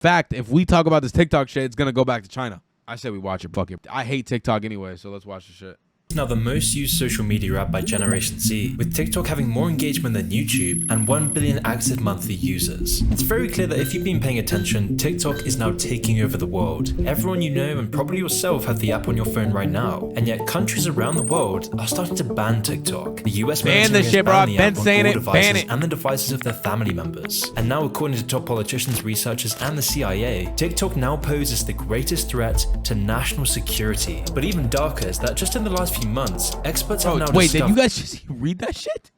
Fact, if we talk about this TikTok shit, it's gonna go back to China. I say we watch it. Fuck it. I hate TikTok anyway, so let's watch the shit. Now the most used social media app by Generation Z, with TikTok having more engagement than YouTube and 1 billion active monthly users. It's very clear that if you've been paying attention, TikTok is now taking over the world. Everyone you know and probably yourself have the app on your phone right now, and yet countries around the world are starting to ban TikTok. The US ban this shit, bro. I've been saying it. Ban it. And the devices of their family members. And now, according to top politicians, researchers, and the CIA, TikTok now poses the greatest threat to national security. But even darker is that just in the last few months, experts have now wait, did you guys just read that shit?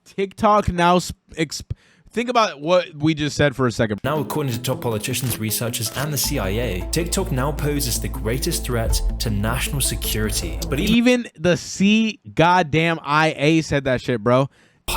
TikTok now think about what we just said for a second. Now, according to top politicians, researchers, and the CIA, TikTok now poses the greatest threat to national security. But even the goddamn IA said that shit, bro. A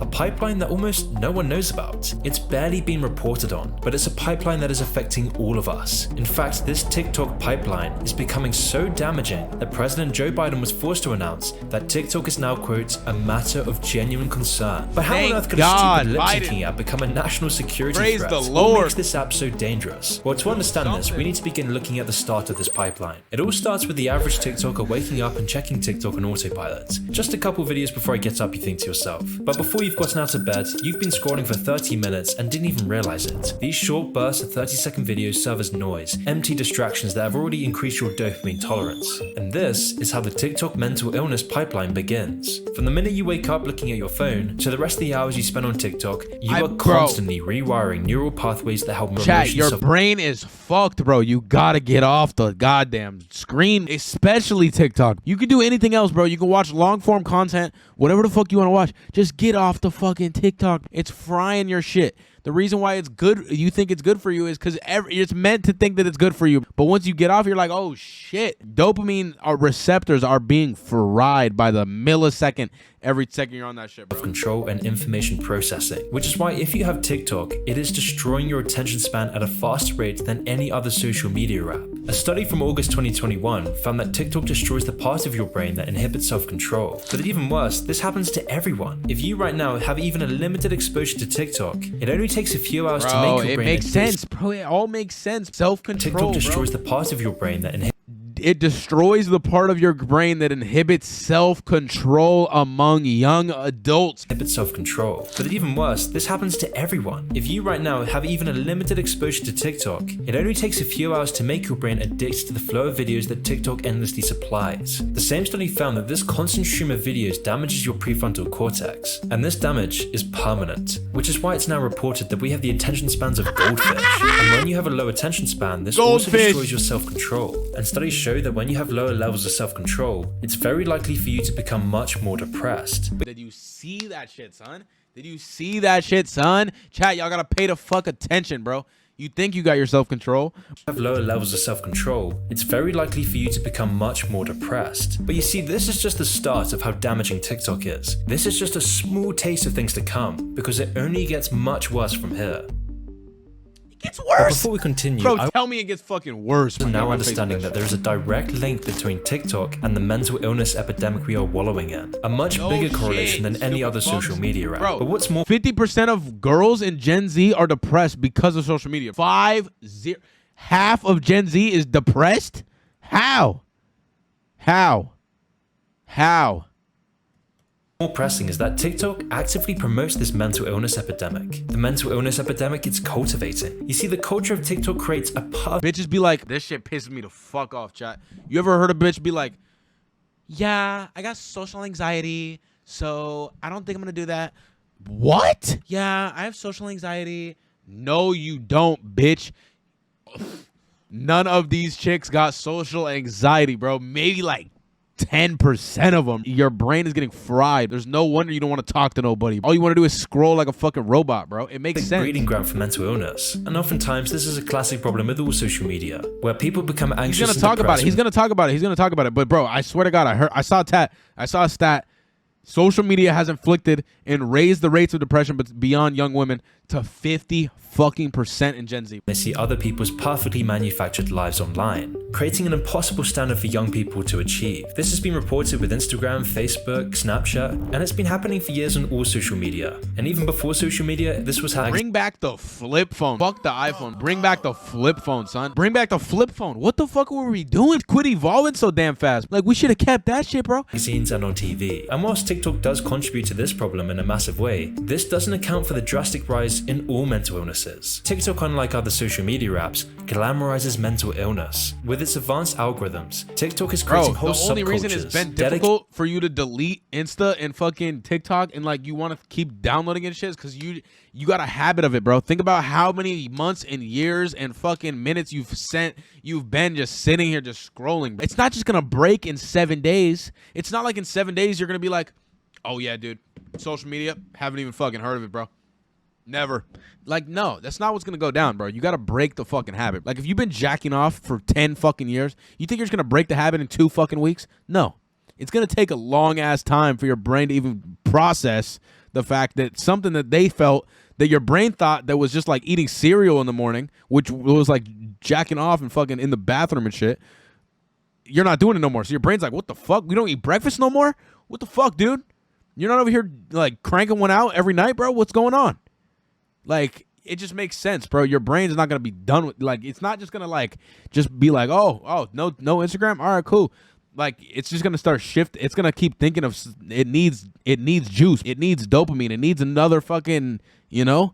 pipeline that almost no one knows about. It's barely been reported on, but it's a pipeline that is affecting all of us. In fact, this TikTok pipeline is becoming so damaging that President Joe Biden was forced to announce that TikTok is now, quote, a matter of genuine concern. But how on earth could a stupid lip-syncing app become a national security threat? What makes this app so dangerous? Well, to understand this, we need to begin looking at the start of this pipeline. It all starts with the average TikToker waking up and checking TikTok on autopilot. Just a couple videos before I get up, you think to yourself, but before you've gotten out of bed, you've been scrolling for 30 minutes and didn't even realize it. These short bursts of 30-second videos serve as noise, empty distractions that have already increased your dopamine tolerance. And this is how the TikTok mental illness pipeline begins. From the minute you wake up looking at your phone to the rest of the hours you spend on TikTok, you are constantly rewiring neural pathways that help chat. Your brain is fucked, bro. You gotta get off the goddamn screen, especially TikTok. You can do anything else, bro. You can watch long form content, whatever the fuck you want to watch. Just get off the fucking TikTok. It's frying your shit. The reason why it's good, you think it's good for you, is because it's meant to think that it's good for you. But once you get off, you're like, oh shit. Dopamine receptors are being fried by the millisecond every second you're on that shit, bro. Control and information processing, which is why if you have TikTok, it is destroying your attention span at a faster rate than any other social media app. A study from August 2021 found that TikTok destroys the part of your brain that inhibits self-control. But even worse, this happens to everyone. If you right now have even a limited exposure to TikTok, it only takes a few hours to make your brain. It makes sense, bro. It all makes sense. Self-control. TikTok destroys the part of your brain that inhibits. It destroys the part of your brain that inhibits self-control among young adults. Inhibits self-control. But even worse, this happens to everyone. If you right now have even a limited exposure to TikTok, it only takes a few hours to make your brain addicted to the flow of videos that TikTok endlessly supplies. The same study found that this constant stream of videos damages your prefrontal cortex, and this damage is permanent, which is why it's now reported that we have the attention spans of goldfish. And when you have a low attention span, this also destroys your self-control. And studies show that when you have lower levels of self-control, it's very likely for you to become much more depressed. Did you see that shit, son? Did you see that shit, son? Chat, y'all gotta pay the fuck attention, bro. You think you got your self-control? Have lower levels of self-control, it's very likely for you to become much more depressed. But you see, this is just the start of how damaging TikTok is. This is just a small taste of things to come, because it only gets much worse from here. Gets worse. But before we continue, bro, tell me it gets fucking worse. Now understanding that there is a direct link between TikTok and the mental illness epidemic we are wallowing in. A much bigger correlation than any other social media app. Bro, but what's more, 50% of girls in Gen Z are depressed because of social media. Half of Gen Z is depressed? How? more pressing is that TikTok actively promotes this mental illness epidemic. The mental illness epidemic it's cultivating. You see, the culture of TikTok creates a bitches be like, this shit pisses me the fuck off, chat. You ever heard a bitch be like, yeah, I got social anxiety, so I don't think I'm gonna do that. What? Yeah, I have social anxiety. No, you don't, bitch. None of these chicks got social anxiety, bro. Maybe like 10% of them. Your brain is getting fried. There's no wonder you don't want to talk to nobody. All you want to do is scroll like a fucking robot, bro. It makes sense. Breeding ground for mental illness. And oftentimes this is a classic problem with all social media, where people become anxious. He's gonna talk about it. He's gonna talk about it. He's gonna talk about it. But bro, I swear to God, I saw a stat. Social media has inflicted and raised the rates of depression, but beyond young women to 50% in Gen Z. They see other people's perfectly manufactured lives online, creating an impossible standard for young people to achieve. This has been reported with Instagram, Facebook, Snapchat, and it's been happening for years on all social media. And even before social media, this was happening. Bring back the flip phone. Fuck the iPhone. Bring back the flip phone, son. Bring back the flip phone. What the fuck were we doing? Quit evolving so damn fast. Like, we should have kept that shit, bro. Magazines and on TV. And whilst TikTok does contribute to this problem in a massive way, this doesn't account for the drastic rise in all mental illnesses. TikTok, unlike other social media apps, glamorizes mental illness. With its advanced algorithms, TikTok is creating whole subcultures. The only reason it's been difficult for you to delete Insta and fucking TikTok and like you want to keep downloading and shit is because you got a habit of it, bro. Think about how many months and years and fucking minutes you've been just sitting here just scrolling. It's not just gonna break in 7 days. It's not like in 7 days you're gonna be like, oh yeah, dude, social media, haven't even fucking heard of it, bro. Never. Like, no, that's not what's gonna go down, bro. You gotta break the fucking habit. Like, if you've been jacking off for 10 fucking years, you think you're just gonna break the habit in 2 fucking weeks? No. It's gonna take a long ass time for your brain to even process the fact that something that they felt that your brain thought that was just like eating cereal in the morning, which was like jacking off and fucking in the bathroom and shit, you're not doing it no more. So your brain's like, what the fuck? We don't eat breakfast no more? What the fuck, dude? You're not over here like cranking one out every night, bro? What's going on? Like, it just makes sense, bro. Your brain's not gonna be done with, like, it's not just gonna like just be like, oh, no Instagram. All right, cool. Like, it's just gonna start shift. It's gonna keep thinking of it needs juice. It needs dopamine. It needs another fucking, you know.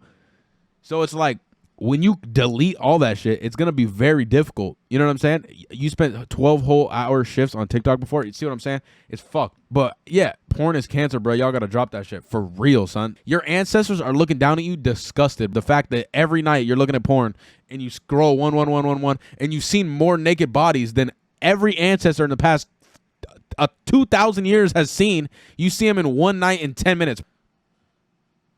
So it's like when you delete all that shit, it's gonna be very difficult. You know what I'm saying? You spent 12 whole hour shifts on TikTok before. You see what I'm saying? It's fucked. But yeah, porn is cancer, bro. Y'all gotta drop that shit for real, son. Your ancestors are looking down at you disgusted. The fact that every night you're looking at porn and you scroll one, and you've seen more naked bodies than every ancestor in the past 2,000 years has seen. You see them in one night in 10 minutes.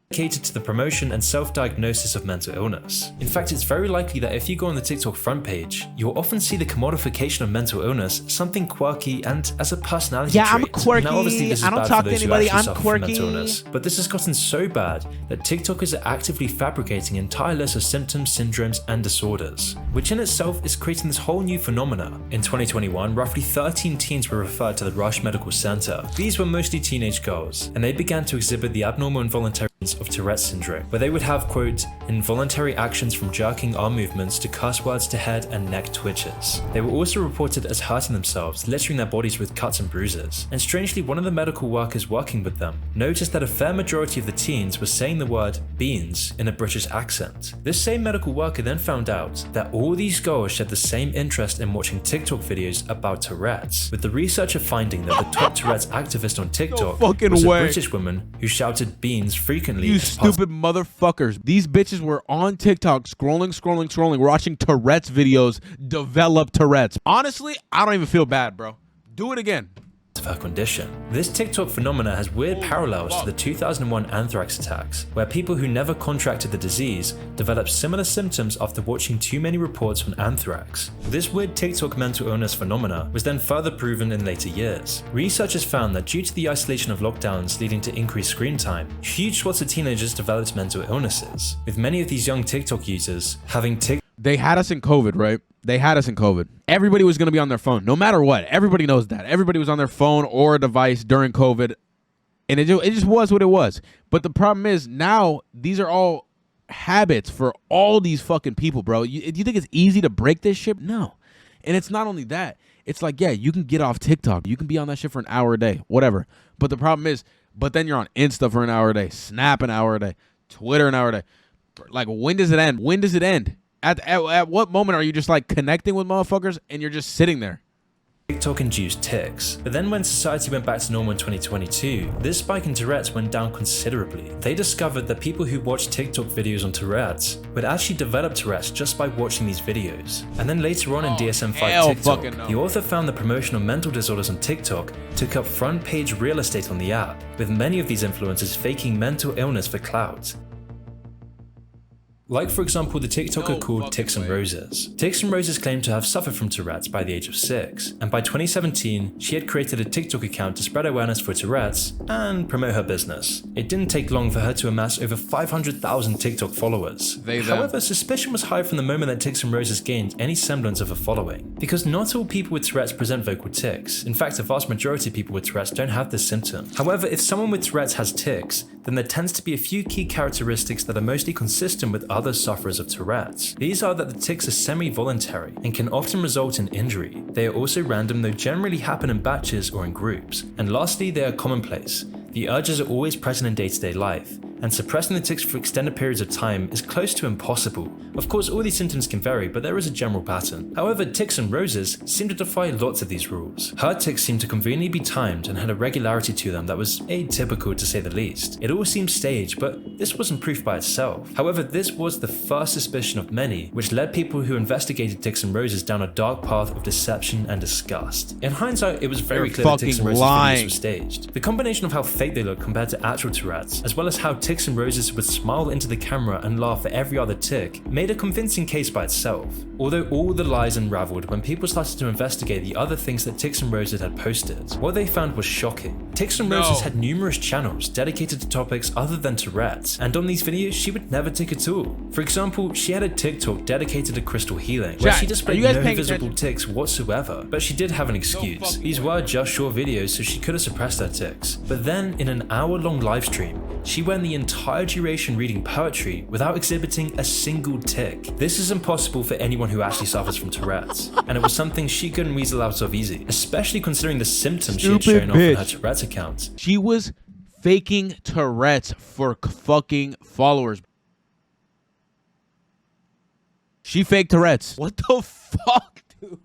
Catered to the promotion and self-diagnosis of mental illness. In fact, it's very likely that if you go on the TikTok front page, you'll often see the commodification of mental illness, something quirky and as a personality trait. I'm quirky. Now, obviously, this is I don't bad talk for to those who anybody. actually I'm suffer from quirky. mental illness. But this has gotten so bad that TikTokers are actively fabricating entire lists of symptoms, syndromes, and disorders, which in itself is creating this whole new phenomena. In 2021, roughly 13 teens were referred to the Rush Medical Center. These were mostly teenage girls, and they began to exhibit the abnormal involuntary of Tourette's syndrome, where they would have, quote, involuntary actions from jerking arm movements to curse words to head and neck twitches. They were also reported as hurting themselves, littering their bodies with cuts and bruises. And strangely, one of the medical workers working with them noticed that a fair majority of the teens were saying the word beans in a British accent. This same medical worker then found out that all these girls shared the same interest in watching TikTok videos about Tourette's, with the researcher finding that the top Tourette's activist on TikTok was a British woman who shouted beans frequently. You stupid motherfuckers. These bitches were on TikTok scrolling, watching Tourette's videos, develop Tourette's. Honestly, I don't even feel bad, bro. Do it again. Of her condition. This TikTok phenomena has weird parallels to the 2001 anthrax attacks, where people who never contracted the disease developed similar symptoms after watching too many reports on anthrax. This weird TikTok mental illness phenomena was then further proven in later years. Researchers found that due to the isolation of lockdowns leading to increased screen time, huge swaths of teenagers developed mental illnesses, with many of these young TikTok users having They had us in COVID, right? They had us in COVID. Everybody was going to be on their phone, no matter what. Everybody knows that. Everybody was on their phone or a device during COVID, and it just was what it was. But the problem is now these are all habits for all these fucking people, bro. Do you think it's easy to break this shit? No. And it's not only that. It's like, yeah, you can get off TikTok. You can be on that shit for an hour a day, whatever. But the problem is, but then you're on Insta for an hour a day, Snap an hour a day, Twitter an hour a day. Like, when does it end? When does it end? At what moment are you just like connecting with motherfuckers and you're just sitting there? TikTok-induced tics. But then when society went back to normal in 2022, this spike in Tourette's went down considerably. They discovered that people who watched TikTok videos on Tourette's would actually develop Tourette's just by watching these videos. And then later on in DSM-5 TikTok, the author found the promotion of mental disorders on TikTok took up front page real estate on the app, with many of these influencers faking mental illness for clout. Like for example the TikToker called Tix and Roses. Tix and Roses claimed to have suffered from Tourette's by the age of 6, and by 2017 she had created a TikTok account to spread awareness for Tourette's and promote her business. It didn't take long for her to amass over 500,000 TikTok followers. However, suspicion was high from the moment that Tix and Roses gained any semblance of a following, because not all people with Tourette's present vocal tics. In fact, a vast majority of people with Tourette's don't have this symptom. However, if someone with Tourette's has tics, then there tends to be a few key characteristics that are mostly consistent with other sufferers of Tourette's. These are that the tics are semi-voluntary and can often result in injury. They are also random, though generally happen in batches or in groups. And lastly, they are commonplace. The urges are always present in day-to-day life, and suppressing the tics for extended periods of time is close to impossible. Of course, all these symptoms can vary, but there is a general pattern. However, Tix and Roses seem to defy lots of these rules. Her tics seemed to conveniently be timed and had a regularity to them that was atypical to say the least. It all seemed staged, but this wasn't proof by itself. However, this was the first suspicion of many, which led people who investigated Tix and Roses down a dark path of deception and disgust. In hindsight, it was very clear that Tix and Roses videos were staged. The combination of how fake they look compared to actual Tourette's, as well as how Tix and Roses would smile into the camera and laugh at every other tic, made a convincing case by itself. Although all the lies unraveled when people started to investigate the other things that Tix and Roses had posted, what they found was shocking. Tix and Roses had numerous channels dedicated to topics other than Tourette's, and on these videos she would never tic at all. For example, she had a TikTok dedicated to crystal healing, where she displayed no visible tics whatsoever, but she did have an excuse. These were just short videos, so she could have suppressed her tics. But then, in an hour-long livestream, she went the entire duration reading poetry without exhibiting a single tic. This is impossible for anyone who actually suffers from Tourette's, and it was something she couldn't weasel out of easy, especially considering the symptoms she had shown off on her Tourette's account. She was faking Tourette's for fucking followers. She faked Tourette's. What the fuck, dude?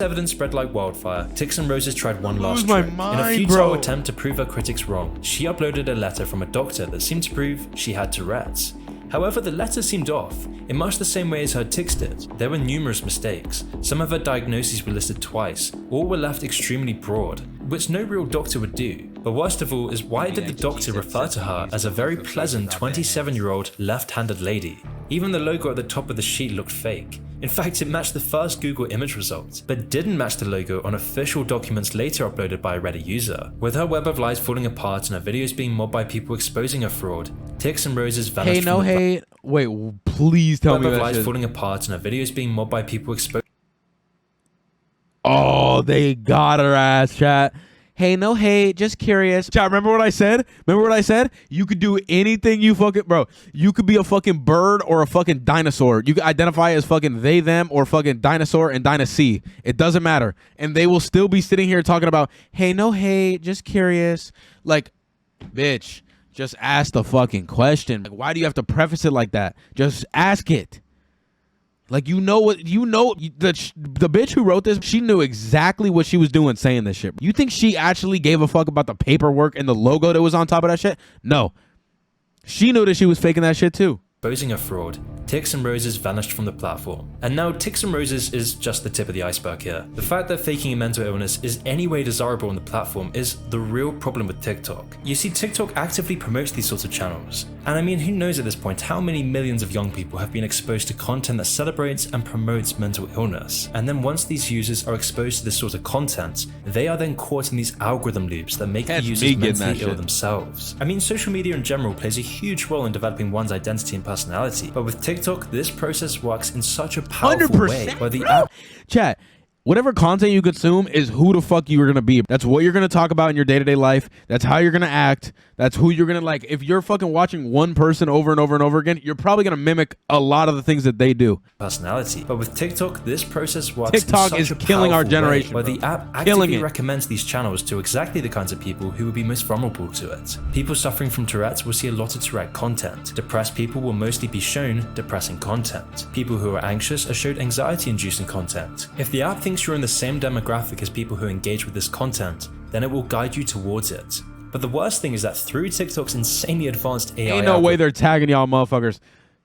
Evidence spread like wildfire. Tix and Roses tried one last trick. In a futile attempt to prove her critics wrong, she uploaded a letter from a doctor that seemed to prove she had Tourette's. However, the letter seemed off, in much the same way as her tics did. There were numerous mistakes. Some of her diagnoses were listed twice, or were left extremely broad, which no real doctor would do. But worst of all is, why did the doctor refer to her as a very pleasant 27-year-old left-handed lady? Even the logo at the top of the sheet looked fake. In fact, it matched the first Google image result, but didn't match the logo on official documents later uploaded by a Reddit user. With her web of lies falling apart and her videos being mobbed by people exposing her fraud, Tix and Roses vanished from the hate. Wait, please tell me that web of lies shit. falling apart and her videos being mobbed by people exposing. Oh, they got her ass, chat. Hey, no hate, just curious. Chat, remember what I said? You could do anything you fucking, bro. You could be a fucking bird or a fucking dinosaur. You could identify as fucking they, them, or fucking dinosaur and dynasty. It doesn't matter. And they will still be sitting here talking about, hey, no hate, just curious. Like, bitch, just ask the fucking question. Like, why do you have to preface it like that? Just ask it. Like, the bitch who wrote this, she knew exactly what she was doing saying this shit. You think she actually gave a fuck about the paperwork and the logo that was on top of that shit? No. She knew that she was faking that shit too. Exposing a fraud, Tix and Roses vanished from the platform. And now Tix and Roses is just the tip of the iceberg here. The fact that faking a mental illness is any way desirable on the platform is the real problem with TikTok. You see, TikTok actively promotes these sorts of channels. And I mean, who knows at this point how many millions of young people have been exposed to content that celebrates and promotes mental illness. And then once these users are exposed to this sort of content, they are then caught in these algorithm loops that make the users mentally ill themselves. I mean, social media in general plays a huge role in developing one's identity and personality, but with TikTok, this process works in such a powerful way where the app... Chat, whatever content you consume is who the fuck you're gonna be. That's what you're gonna talk about in your day-to-day life. That's how you're gonna act. That's who you're gonna like. If you're fucking watching one person over and over and over again, you're probably gonna mimic a lot of the things that they do. Personality. But with TikTok, this process works TikTok in such is killing our generation, where the app actively recommends these channels to exactly the kinds of people who would be most vulnerable to it. People suffering from Tourette's will see a lot of Tourette content. Depressed people will mostly be shown depressing content. People who are anxious are showed anxiety-inducing content. If the app thinks you're in the same demographic as people who engage with this content, then it will guide you towards it. But the worst thing is that through TikTok's insanely advanced AI, ain't no way they're tagging y'all motherfuckers.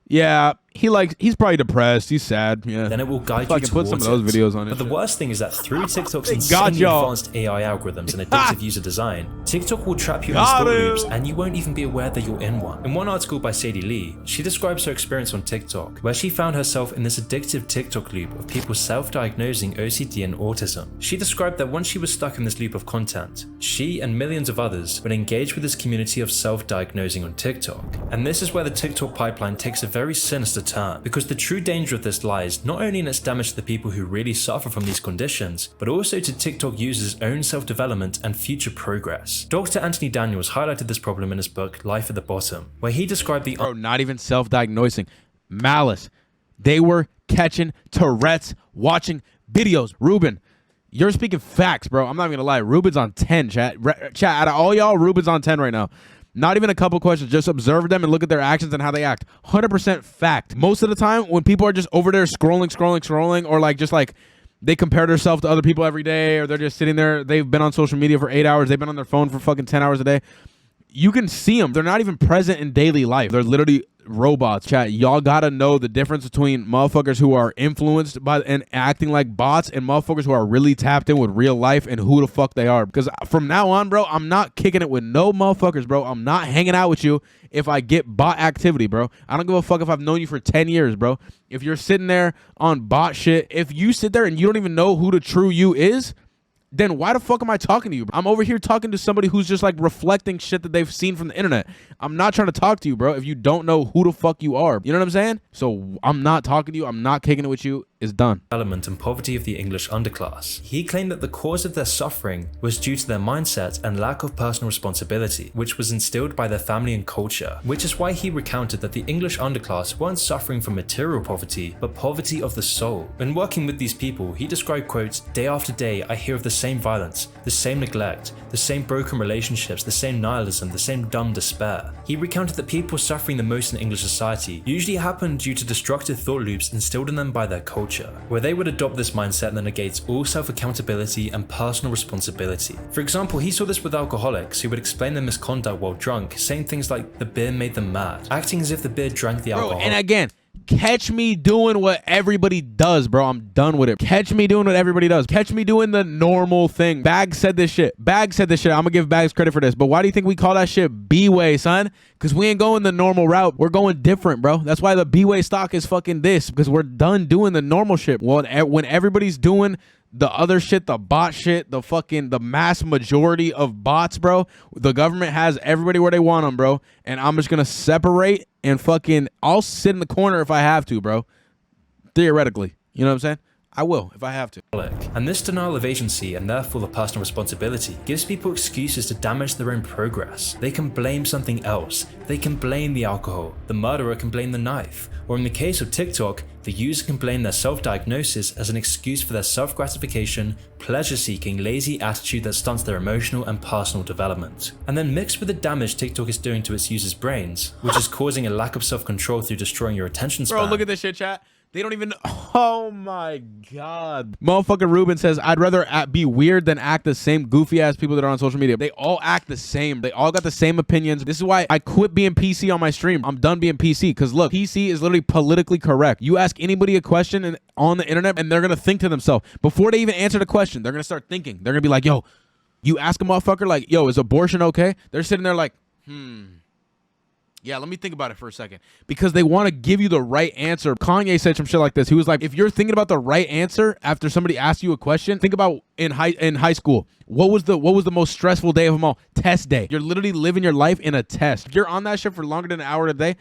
Yeah, he's probably depressed. He's sad. Yeah. Then it will guide you Fucking towards put some of those videos on it. But the worst thing is that through TikTok's got insanely y'all. advanced AI algorithms and addictive user design, TikTok will trap you in Got thought him. loops and you won't even be aware that you're in one. In one article by Sadie Lee, she describes her experience on TikTok, where she found herself in this addictive TikTok loop of people self-diagnosing OCD and autism. She described that once she was stuck in this loop of content, she and millions of others would engage with this community of self-diagnosing on TikTok. And this is where the TikTok pipeline takes a very sinister turn, because the true danger of this lies not only in its damage to the people who really suffer from these conditions, but also to TikTok users' own self-development and future progress. Dr. Anthony Daniels highlighted this problem in his book Life at the Bottom, where he described the Not even self-diagnosing. Malice. They were catching Tourette's watching videos. Ruben, you're speaking facts, bro. I'm not even gonna lie. Ruben's on 10, chat. Chat, out of all y'all, Ruben's on 10 right now. Not even a couple questions. Just observe them and look at their actions and how they act. 100% fact. Most of the time, when people are just over there scrolling, or like just like they compare themselves to other people every day, or they're just sitting there, they've been on social media for 8 hours, they've been on their phone for fucking 10 hours a day. You can see them. They're not even present in daily life. They're literally robots. Chat, y'all gotta know the difference between motherfuckers who are influenced by and acting like bots and motherfuckers who are really tapped in with real life and who the fuck they are. Because from now on, bro, I'm not kicking it with no motherfuckers, bro. I'm not hanging out with you if I get bot activity, bro. I don't give a fuck if I've known you for 10 years, bro. If you're sitting there on bot shit, if you sit there and you don't even know who the true you is, then why the fuck am I talking to you, bro? I'm over here talking to somebody who's just like reflecting shit that they've seen from the internet. I'm not trying to talk to you, bro, if you don't know who the fuck you are. You know what I'm saying? So I'm not talking to you. I'm not kicking it with you. It's done. Development and poverty of the English underclass. He claimed that the cause of their suffering was due to their mindset and lack of personal responsibility, which was instilled by their family and culture, which is why he recounted that the English underclass weren't suffering from material poverty, but poverty of the soul. When working with these people, he described, quote, "Day after day, I hear of the same violence, the same neglect, the same broken relationships, the same nihilism, the same dumb despair." He recounted that people suffering the most in English society usually happen due to destructive thought loops instilled in them by their culture, where they would adopt this mindset that negates all self-accountability and personal responsibility. For example, he saw this with alcoholics who would explain their misconduct while drunk, saying things like the beer made them mad, acting as if the beer drank the alcohol. And again, catch me doing what everybody does, bro. I'm done with it. Catch me doing what everybody does. Catch me doing the normal thing. Bags said this shit. I'm gonna give Bags credit for this. But why do you think we call that shit B-Way, son? Because we ain't going the normal route. We're going different, bro. That's why the B-Way stock is fucking this. Because we're done doing the normal shit. Well, when everybody's doing the other shit, the bot shit, the mass majority of bots, bro, the government has everybody where they want them, bro. And I'm just gonna separate and I'll sit in the corner if I have to, bro. Theoretically. You know what I'm saying? I will if I have to. And this denial of agency and therefore the personal responsibility gives people excuses to damage their own progress. They can blame something else. They can blame the alcohol. The murderer can blame the knife. Or in the case of TikTok, the user can blame their self-diagnosis as an excuse for their self-gratification, pleasure-seeking, lazy attitude that stunts their emotional and personal development. And then mixed with the damage TikTok is doing to its users' brains, which is causing a lack of self-control through destroying your attention span. Bro, look at this shit, chat. They don't even. Oh my god. Motherfucker Ruben says, I'd rather be weird than act the same goofy ass people that are on social media. They all act the same. They all got the same opinions. This is why I quit being PC on my stream. I'm done being PC. Because look, PC is literally politically correct. You ask anybody a question on the internet and they're going to think to themselves. Before they even answer the question, they're going to start thinking. They're going to be like, yo, you ask a motherfucker like, yo, is abortion okay? They're sitting there like, yeah, let me think about it for a second. Because they want to give you the right answer. Kanye said some shit like this. He was like, if you're thinking about the right answer after somebody asks you a question, think about in high school. What was the most stressful day of them all? Test day. You're literally living your life in a test. If you're on that shit for longer than an hour a day,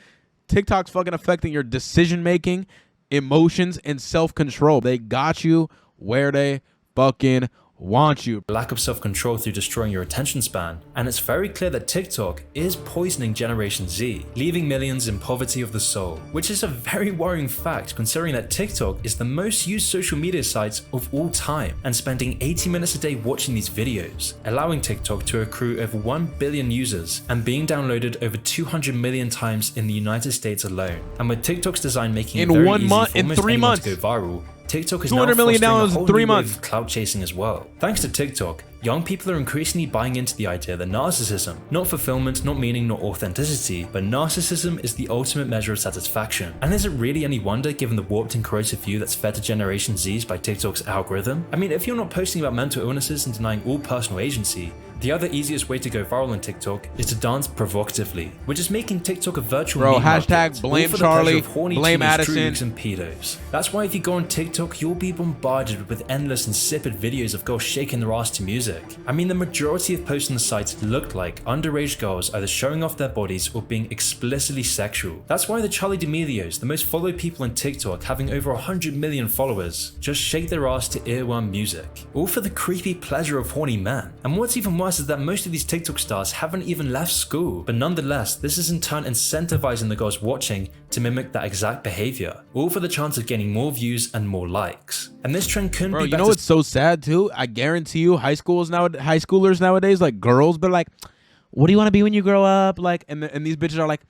TikTok's fucking affecting your decision making, emotions, and self-control. They got you where they fucking want you. Lack of self-control through destroying your attention span. And it's very clear that TikTok is poisoning Generation Z, leaving millions in poverty of the soul, which is a very worrying fact considering that TikTok is the most used social media site of all time and spending 80 minutes a day watching these videos, allowing TikTok to accrue over 1 billion users and being downloaded over 200 million times in the United States alone. And with TikTok's design making it very easy for almost anyone to go viral, TikTok is now $200 million fostering a whole in 3 new wave months. of cloud chasing as well. Thanks to TikTok, Young people are increasingly buying into the idea that narcissism, not fulfillment, not meaning, not authenticity, but narcissism is the ultimate measure of satisfaction. And is it really any wonder given the warped and corrosive view that's fed to Generation Z's by TikTok's algorithm? I mean, if you're not posting about mental illnesses and denying all personal agency, the other easiest way to go viral on TikTok is to dance provocatively, which is making TikTok a virtual meme hashtag market, blame all for the Charlie, pleasure of horny blame teenage Addison. droogs and pedos. That's why if you go on TikTok, you'll be bombarded with endless insipid videos of girls shaking their ass to music. I mean, the majority of posts on the site looked like underage girls either showing off their bodies or being explicitly sexual. That's why the Charlie D'Amelios, the most followed people on TikTok having over 100 million followers, just shake their ass to earworm music. All for the creepy pleasure of horny men. And what's even worse is that most of these TikTok stars haven't even left school, but nonetheless, this is in turn incentivizing the girls watching to mimic that exact behavior, all for the chance of gaining more views and more likes. And this trend couldn't Bro, be you better. know what's so sad too? I guarantee you, high schoolers nowadays, like girls, but like, what do you want to be when you grow up? Like, and these bitches are like,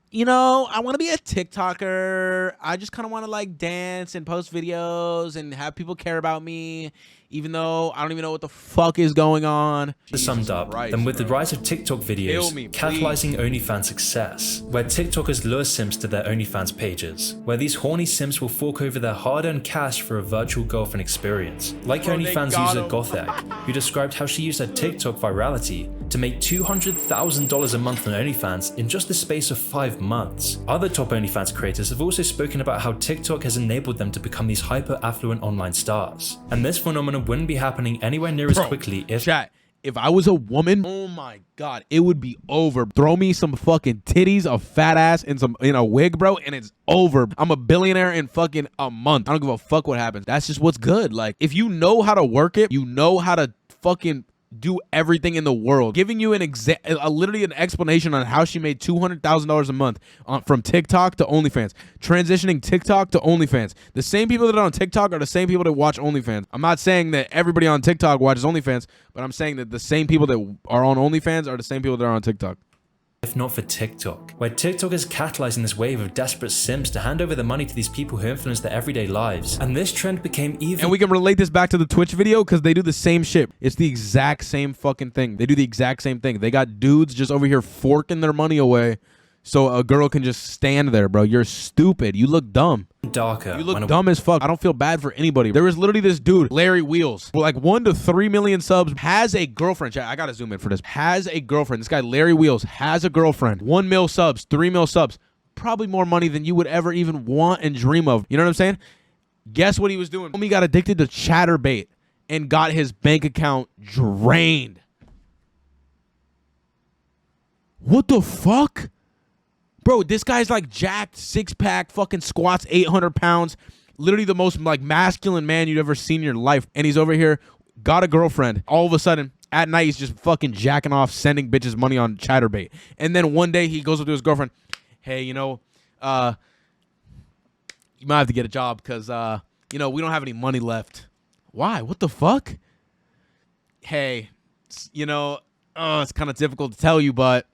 you know, I want to be a TikToker. I just kind of want to like dance and post videos and have people care about me, even though I don't even know what the fuck is going on. Summed up, then with the rise of TikTok videos catalyzing OnlyFans success, where TikTokers lure Sims to their OnlyFans pages, where these horny Sims will fork over their hard-earned cash for a virtual girlfriend experience, like OnlyFans user Gothek, who described how she used her TikTok virality to make $200,000 a month on OnlyFans in just the space of 5 months. Other top OnlyFans creators have also spoken about how TikTok has enabled them to become these hyper-affluent online stars, and this phenomenon wouldn't be happening anywhere near as quickly if— Chat, if I was a woman, oh my god, it would be over. Throw me some fucking titties, a fat ass, and some in a wig, bro, and it's over. I'm a billionaire in fucking a month. I don't give a fuck what happens. That's just what's good. Like, if you know how to work it, you know how to fucking do everything in the world. Giving you literally an explanation on how she made $200,000 a month from TikTok to OnlyFans. Transitioning TikTok to OnlyFans. The same people that are on TikTok are the same people that watch OnlyFans. I'm not saying that everybody on TikTok watches OnlyFans, but I'm saying that the same people that are on OnlyFans are the same people that are on TikTok. If not for TikTok, where TikTok is catalyzing this wave of desperate Sims to hand over the money to these people who influence their everyday lives. And this trend became even— And we can relate this back to the Twitch video because they do the same shit. It's the exact same fucking thing. They do the exact same thing. They got dudes just over here forking their money away so a girl can just stand there, bro. You're stupid. You look dumb. darker. You look dumb as fuck. I don't feel bad for anybody. There was literally this dude, Larry Wheels, with like 1 to 3 million subs, has a girlfriend. I gotta zoom in for this. Has a girlfriend. This guy, Larry Wheels, has a girlfriend. 1 mil subs, 3 mil subs. Probably more money than you would ever even want and dream of. You know what I'm saying? Guess what he was doing? He got addicted to chatterbait and got his bank account drained. What the fuck? Bro, this guy's like jacked, 6-pack, fucking squats 800 pounds. Literally the most like masculine man you'd ever seen in your life. And he's over here, got a girlfriend. All of a sudden, at night, he's just fucking jacking off, sending bitches money on chatterbait. And then one day he goes up to his girlfriend, hey, you know, you might have to get a job because, you know, we don't have any money left. Why? What the fuck? Hey, you know, it's kind of difficult to tell you, but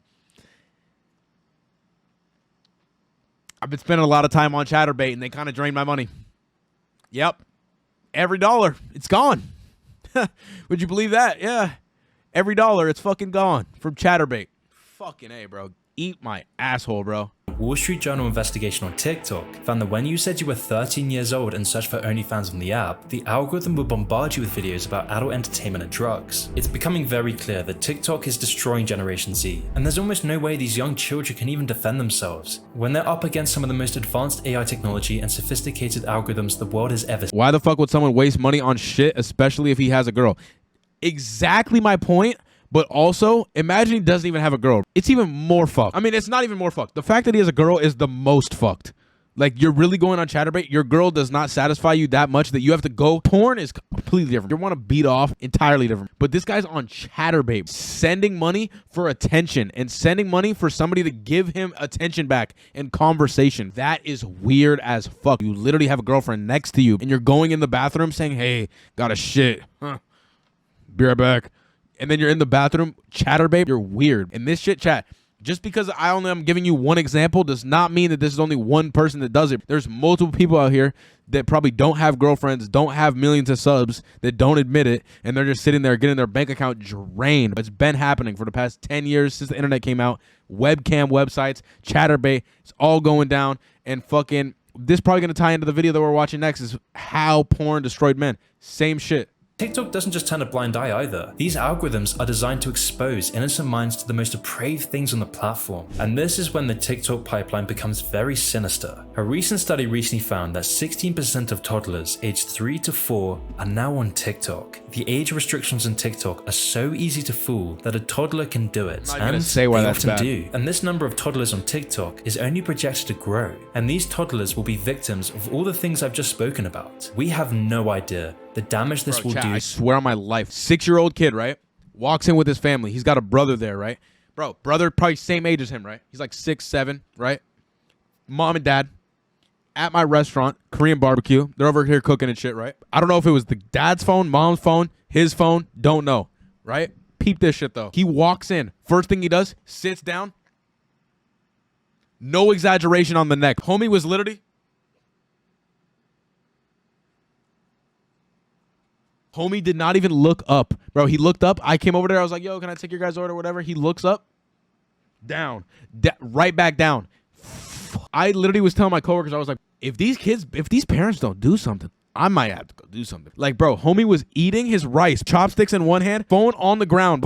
I've been spending a lot of time on chatterbait, and they kind of drained my money. Yep. Every dollar, it's gone. Would you believe that? Yeah. Every dollar, it's fucking gone from chatterbait. Fucking A, bro. Eat my asshole, bro. Wall Street Journal investigation on TikTok found that when you said you were 13 years old and searched for OnlyFans on the app, the algorithm would bombard you with videos about adult entertainment and drugs. It's becoming very clear that TikTok is destroying Generation Z, and there's almost no way these young children can even defend themselves when they're up against some of the most advanced AI technology and sophisticated algorithms the world has ever seen. Why the fuck would someone waste money on shit, especially if he has a girl? Exactly my point. But also, imagine he doesn't even have a girl. It's even more fucked. I mean, it's not even more fucked. The fact that he has a girl is the most fucked. Like, you're really going on chatterbait. Your girl does not satisfy you that much that you have to go. Porn is completely different. You want to beat off, entirely different. But this guy's on chatterbait, sending money for attention and sending money for somebody to give him attention back and conversation. That is weird as fuck. You literally have a girlfriend next to you and you're going in the bathroom saying, hey, got a shit. Be right back. And then you're in the bathroom, chatterbait, you're weird. And this shit, chat, Just because I'm giving you one example does not mean that this is only one person that does it. There's multiple people out here that probably don't have girlfriends, don't have millions of subs, that don't admit it, and they're just sitting there getting their bank account drained. It's been happening for the past 10 years since the internet came out. Webcam websites, Chatterbait, it's all going down. And fucking, this probably going to tie into the video that we're watching next, is how porn destroyed men. Same shit. TikTok doesn't just turn a blind eye either. These algorithms are designed to expose innocent minds to the most depraved things on the platform. And this is when the TikTok pipeline becomes very sinister. A recent study recently found that 16% of toddlers aged 3 to 4 are now on TikTok. The age restrictions on TikTok are so easy to fool that a toddler can do it. And say why they that's often bad. do. And this number of toddlers on TikTok is only projected to grow. And these toddlers will be victims of all the things I've just spoken about. We have no idea the damage this will do. I swear on my life, 6-year-old kid, right? Walks in with his family. He's got a brother there, right? Bro, brother probably same age as him, right? He's like 6, 7, right? Mom and dad at my restaurant, Korean barbecue. They're over here cooking and shit, right? I don't know if it was the dad's phone, mom's phone, his phone. Don't know, right? Peep this shit, though. He walks in. First thing he does, sits down. No exaggeration on the neck. Homie was literally... Homie did not even look up. Bro, he looked up. I came over there. I was like, yo, can I take your guys' order or whatever? He looks up. Down. Right back down. I literally was telling my coworkers, I was like, if these parents don't do something, I might have to go do something. Like, bro, homie was eating his rice, chopsticks in one hand, phone on the ground,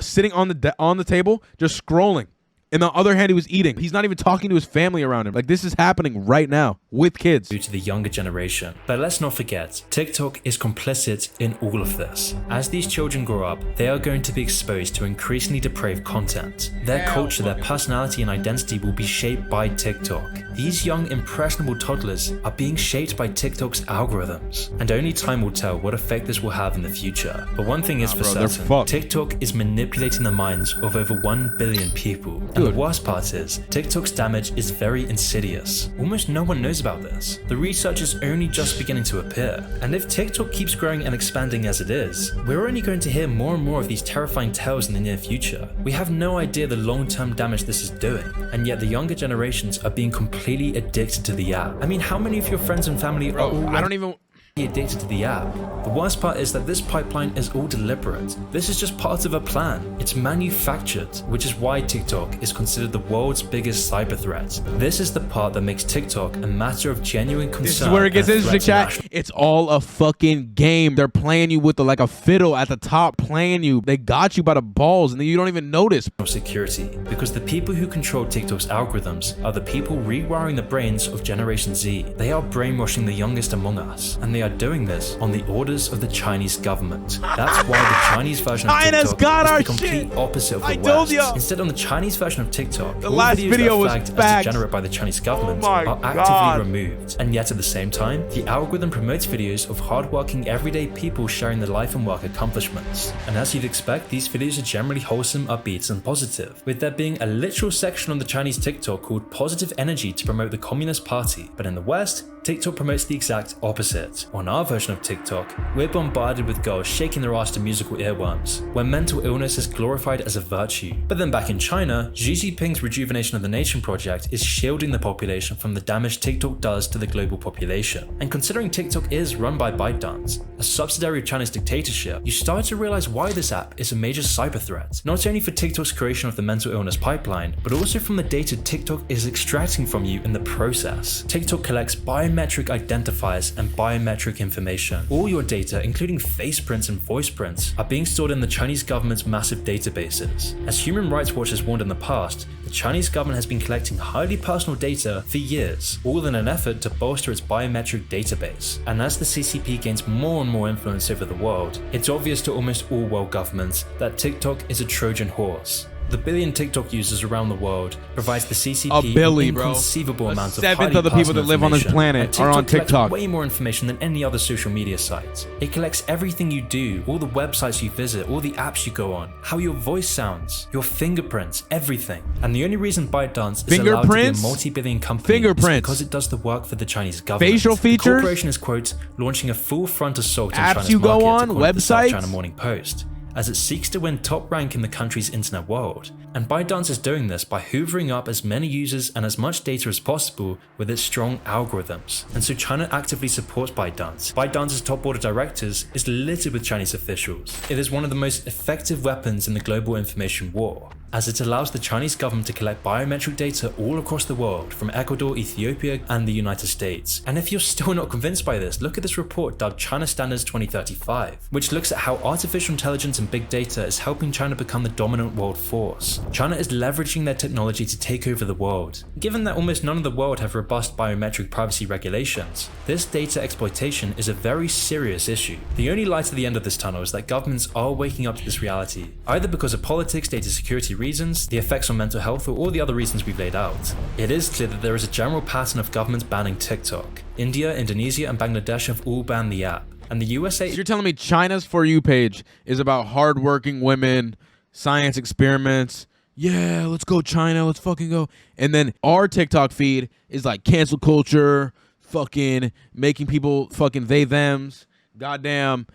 sitting on the table, just scrolling. In the other hand, he was eating. He's not even talking to his family around him. Like, this is happening right now with kids. Due to the younger generation. But let's not forget, TikTok is complicit in all of this. As these children grow up, they are going to be exposed to increasingly depraved content. Their culture, their personality and identity will be shaped by TikTok. These young, impressionable toddlers are being shaped by TikTok's algorithms. And only time will tell what effect this will have in the future. But one thing is for certain, TikTok is manipulating the minds of over 1 billion people. And the worst part is, TikTok's damage is very insidious. Almost no one knows about this. The research is only just beginning to appear. And if TikTok keeps growing and expanding as it is, we're only going to hear more and more of these terrifying tales in the near future. We have no idea the long-term damage this is doing. And yet the younger generations are being completely addicted to the app. I mean, how many of your friends and family are already addicted to the app? The worst part is that this pipeline is all deliberate. This is just part of a plan. It's manufactured, which is why TikTok is considered the world's biggest cyber threat. This is the part that makes TikTok a matter of genuine concern. This is where it gets interesting, chat. It's all a fucking game. They're playing you with like a fiddle at the top, playing you. They got you by the balls, and then you don't even notice. Security, because the people who control TikTok's algorithms are the people rewiring the brains of Generation Z. They are brainwashing the youngest among us, and they are doing this on the orders of the Chinese government. That's why the Chinese version of TikTok is the complete opposite of the West. Instead, on the Chinese version of TikTok, the last video was flagged as degenerate by the Chinese government are actively removed. And yet at the same time, the algorithm promotes videos of hardworking everyday people sharing their life and work accomplishments. And as you'd expect, these videos are generally wholesome, upbeat, and positive, with there being a literal section on the Chinese TikTok called Positive Energy to promote the Communist Party. But in the West, TikTok promotes the exact opposite. On our version of TikTok, we're bombarded with girls shaking their ass to musical earworms, where mental illness is glorified as a virtue. But then back in China, Xi Jinping's Rejuvenation of the Nation project is shielding the population from the damage TikTok does to the global population. And considering TikTok is run by ByteDance, a subsidiary of China's dictatorship, you start to realize why this app is a major cyber threat, not only for TikTok's creation of the mental illness pipeline, but also from the data TikTok is extracting from you in the process. TikTok collects biometric identifiers and biometric information. All your data, including face prints and voice prints, are being stored in the Chinese government's massive databases. As Human Rights Watch has warned in the past, the Chinese government has been collecting highly personal data for years, all in an effort to bolster its biometric database. And as the CCP gains more and more influence over the world, it's obvious to almost all world governments that TikTok is a Trojan horse. The billion TikTok users around the world provides the CCP an inconceivable amount of highly personal information. 1/7 of the people that live on this planet are on TikTok. Way more information than any other social media site. It collects everything you do, all the websites you visit, all the apps you go on, how your voice sounds, your fingerprints, everything. And the only reason ByteDance is allowed to be a multi-billion company is because it does the work for the Chinese government. Facial features. The corporation is, quote, launching a full front assault on apps China's you go market, on, websites. China Morning Post. as it seeks to win top rank in the country's internet world. And ByteDance is doing this by hoovering up as many users and as much data as possible with its strong algorithms. And so China actively supports ByteDance. ByteDance's top board of directors is littered with Chinese officials. It is one of the most effective weapons in the global information war, as it allows the Chinese government to collect biometric data all across the world, from Ecuador, Ethiopia, and the United States. And if you're still not convinced by this, look at this report dubbed China Standards 2035, which looks at how artificial intelligence and big data is helping China become the dominant world force. China is leveraging their technology to take over the world. Given that almost none of the world have robust biometric privacy regulations, this data exploitation is a very serious issue. The only light at the end of this tunnel is that governments are waking up to this reality, either because of politics, data security reasons, the effects on mental health, or all the other reasons we've laid out. It is clear that there is a general pattern of governments banning TikTok. India, Indonesia, and Bangladesh have all banned the app, and the USA... So you're telling me China's For You page is about hardworking women, science experiments. Yeah, let's go China, let's fucking go. And then our TikTok feed is like cancel culture, fucking making people fucking they thems, goddamn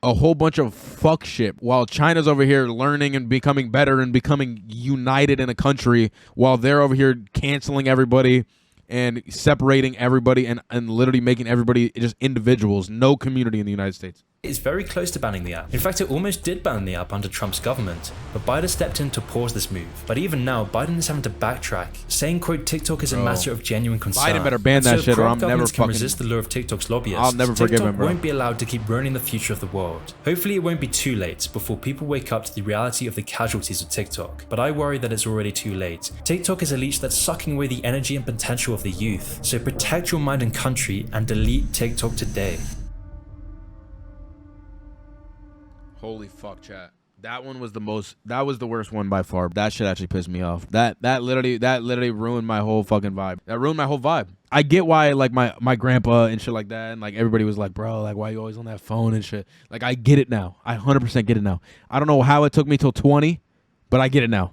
a whole bunch of fuck shit, while China's over here learning and becoming better and becoming united in a country, while they're over here canceling everybody and separating everybody and literally making everybody just individuals, no community in the United States. Is very close to banning the app. In fact, it almost did ban the app under Trump's government, but Biden stepped in to pause this move. But even now, Biden is having to backtrack, saying, quote, TikTok is a matter of genuine concern. Biden better ban that shit, or I'm never can resist the lure of TikTok's lobbyists. I'll never forgive him, bro. Won't be allowed to keep ruining the future of the world. Hopefully, it won't be too late before people wake up to the reality of the casualties of TikTok. But I worry that it's already too late. TikTok is a leech that's sucking away the energy and potential of the youth. So protect your mind and country and delete TikTok today. Holy fuck, chat. That one was that was the worst one by far. That shit actually pissed me off. That literally ruined my whole fucking vibe. That ruined my whole vibe. I get why, like, my grandpa and shit like that, and like everybody was like, bro, like, why you always on that phone and shit. Like, I get it now. I 100% get it now. I don't know how it took me till 20, but I get it now.